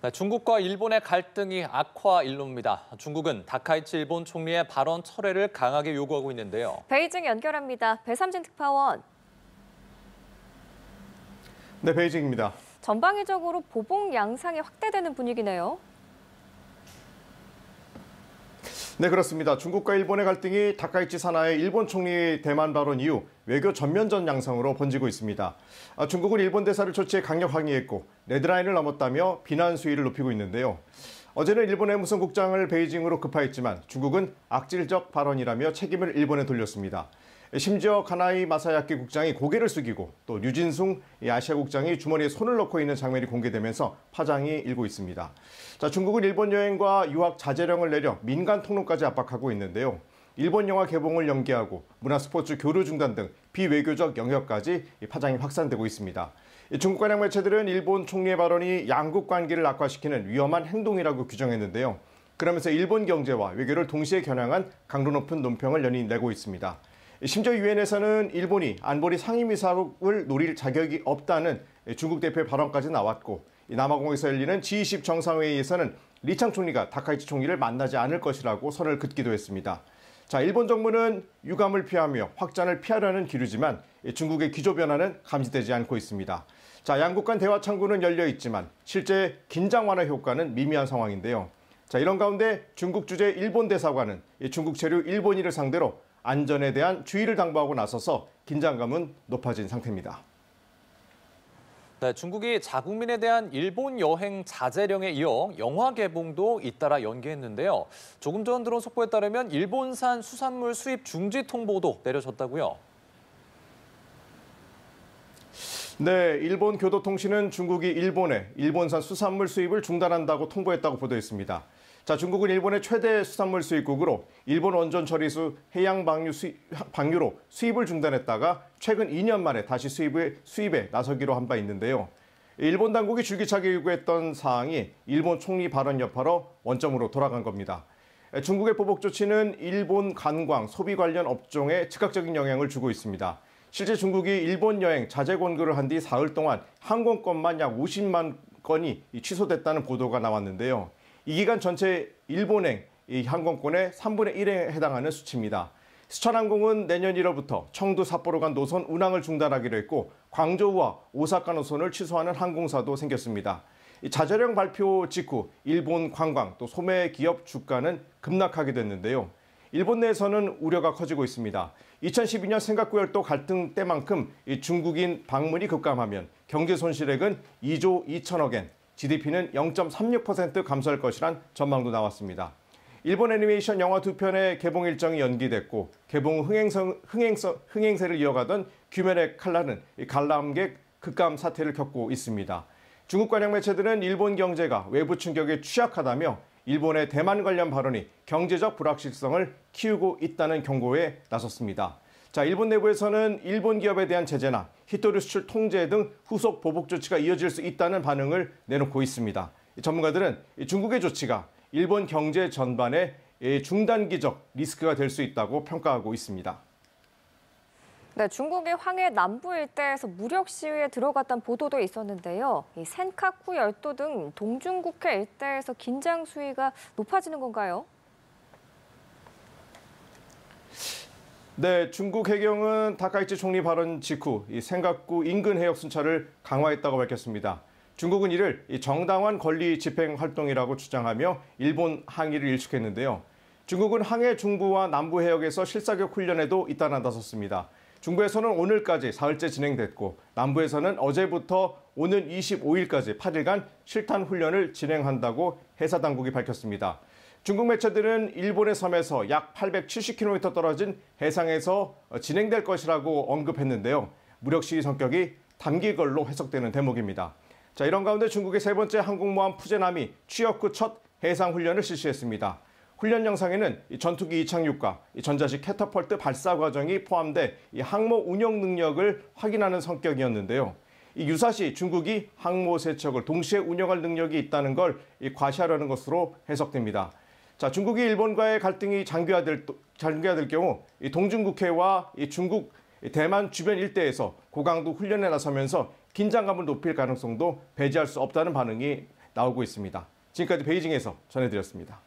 네, 중국과 일본의 갈등이 악화일로입니다. 중국은 다카이치 일본 총리의 발언 철회를 강하게 요구하고 있는데요. 베이징 연결합니다. 배삼진 특파원. 네, 베이징입니다. 전방위적으로 보복 양상이 확대되는 분위기네요. 네, 그렇습니다. 중국과 일본의 갈등이 다카이치 사나의 일본 총리 대만 발언 이후 외교 전면전 양상으로 번지고 있습니다. 중국은 일본 대사를 조치해 강력 항의했고 레드라인을 넘었다며 비난 수위를 높이고 있는데요. 어제는 일본의 무선국장을 베이징으로 급파했지만 중국은 악질적 발언이라며 책임을 일본에 돌렸습니다. 심지어 카나이 마사야키 국장이 고개를 숙이고 또 류진숭 아시아 국장이 주머니에 손을 넣고 있는 장면이 공개되면서 파장이 일고 있습니다. 자, 중국은 일본 여행과 유학 자제령을 내려 민간 통로까지 압박하고 있는데요. 일본 영화 개봉을 연기하고 문화 스포츠 교류 중단 등 비외교적 영역까지 파장이 확산되고 있습니다. 중국 관영 매체들은 일본 총리의 발언이 양국 관계를 악화시키는 위험한 행동이라고 규정했는데요. 그러면서 일본 경제와 외교를 동시에 겨냥한 강도 높은 논평을 연이어 내고 있습니다. 심지어 유엔에서는 일본이 안보리 상임이사국을 노릴 자격이 없다는 중국 대표의 발언까지 나왔고 남아공에서 열리는 G20 정상회의에서는 리창 총리가 다카이치 총리를 만나지 않을 것이라고 선을 긋기도 했습니다. 자, 일본 정부는 유감을 피하며 확전을 피하려는 기류지만 중국의 기조 변화는 감지되지 않고 있습니다. 자, 양국 간 대화 창구는 열려 있지만 실제 긴장 완화 효과는 미미한 상황인데요. 자, 이런 가운데 중국 주재 일본 대사관은 중국 체류 일본인을 상대로 안전에 대한 주의를 당부하고 나서서 긴장감은 높아진 상태입니다. 네, 중국이 자국민에 대한 일본 여행 자제령에 이어 영화 개봉도 잇따라 연기했는데요. 조금 전 들어온 속보에 따르면 일본산 수산물 수입 중지 통보도 내려졌다고요. 네, 일본 교도통신은 중국이 일본에 일본산 수산물 수입을 중단한다고 통보했다고 보도했습니다. 자, 중국은 일본의 최대 수산물 수입국으로 일본 원전 처리수 해양 방류로 수입을 중단했다가 최근 2년 만에 다시 수입에 나서기로 한 바 있는데요. 일본 당국이 줄기차게 요구했던 사항이 일본 총리 발언 여파로 원점으로 돌아간 겁니다. 중국의 보복 조치는 일본 관광, 소비 관련 업종에 즉각적인 영향을 주고 있습니다. 실제 중국이 일본 여행 자제 권고를 한 뒤 사흘 동안 항공권만 약 50만 건이 취소됐다는 보도가 나왔는데요. 이 기간 전체 일본행 항공권의 3분의 1에 해당하는 수치입니다. 스촨항공은 내년 1월부터 청두 삿포로 간 노선 운항을 중단하기로 했고 광저우와 오사카 노선을 취소하는 항공사도 생겼습니다. 자제령 발표 직후 일본 관광 또 소매 기업 주가는 급락하게 됐는데요. 일본 내에서는 우려가 커지고 있습니다. 2012년 센카쿠 열도 갈등 때만큼 중국인 방문이 급감하면 경제 손실액은 2조 2천억 엔, GDP는 0.36% 감소할 것이란 전망도 나왔습니다. 일본 애니메이션 영화 2편의 개봉 일정이 연기됐고 개봉 흥행세를 이어가던 귀멸의 칼날은 관람객 급감 사태를 겪고 있습니다. 중국 관영 매체들은 일본 경제가 외부 충격에 취약하다며 일본의 대만 관련 발언이 경제적 불확실성을 키우고 있다는 경고에 나섰습니다. 자, 일본 내부에서는 일본 기업에 대한 제재나 히토류 수출 통제 등 후속 보복 조치가 이어질 수 있다는 반응을 내놓고 있습니다. 전문가들은 중국의 조치가 일본 경제 전반에 중단기적 리스크가 될 수 있다고 평가하고 있습니다. 네, 중국의 황해 남부 일대에서 무력 시위에 들어갔다는 보도도 있었는데요. 이 센카쿠 열도 등 동중국해 일대에서 긴장 수위가 높아지는 건가요? 네, 중국 해경은 다카이치 총리 발언 직후 센카쿠 인근 해역 순찰을 강화했다고 밝혔습니다. 중국은 이를 정당한 권리 집행 활동이라고 주장하며 일본 항의를 일축했는데요. 중국은 항해 중부와 남부 해역에서 실사격 훈련에도 잇따라 나섰습니다. 중부에서는 오늘까지 사흘째 진행됐고 남부에서는 어제부터 오는 25일까지 8일간 실탄 훈련을 진행한다고 해사 당국이 밝혔습니다. 중국 매체들은 일본의 섬에서 약 870km 떨어진 해상에서 진행될 것이라고 언급했는데요. 무력 시위 성격이 담긴 걸로 해석되는 대목입니다. 자, 이런 가운데 중국의 세 번째 항공모함 푸제남이 취역 후 첫 해상 훈련을 실시했습니다. 훈련 영상에는 전투기 이착륙과 전자식 캐터펄트 발사 과정이 포함돼 항모 운영 능력을 확인하는 성격이었는데요. 유사시 중국이 항모 세 척을 동시에 운영할 능력이 있다는 걸 과시하려는 것으로 해석됩니다. 자, 중국이 일본과의 갈등이 장기화될 경우 동중국해와 중국 대만 주변 일대에서 고강도 훈련에 나서면서 긴장감을 높일 가능성도 배제할 수 없다는 반응이 나오고 있습니다. 지금까지 베이징에서 전해드렸습니다.